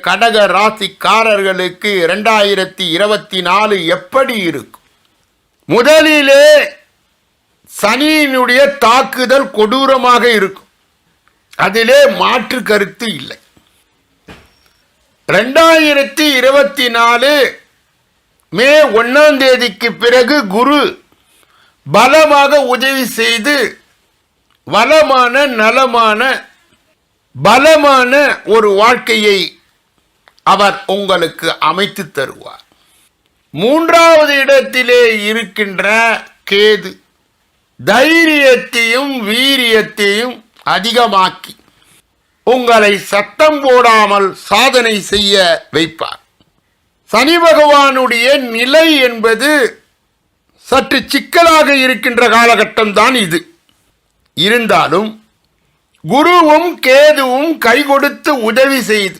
கடக ராசிக்காரர்களுக்கு 2024 எப்படி இருக்கும்? முதலிலே சனியினுடைய தாக்குதல் கொடூரமாக இருக்கும், அதிலே மாற்று கருத்து இல்லை. 2024 மே 1ஆம் தேதிக்கு பிறகு குரு பலமாக உதவி செய்து வளமான நலமான பலமான ஒரு வாழ்க்கையை அவர் உங்களுக்கு அமைத்து தருவார். 3வது இடத்திலே இருக்கின்ற கேது தைரியத்தையும் வீரியத்தையும் அதிகமாக்கி உங்களை சத்தம் போடாமல் சாதனை செய்ய வைப்பார். சனி பகவானுடைய நிலை என்பது சற்று சிக்கலாக இருக்கின்ற காலகட்டம் தான் இது. இருந்தாலும் குருவும் கேதுவும் கை கொடுத்து உதவி செய்து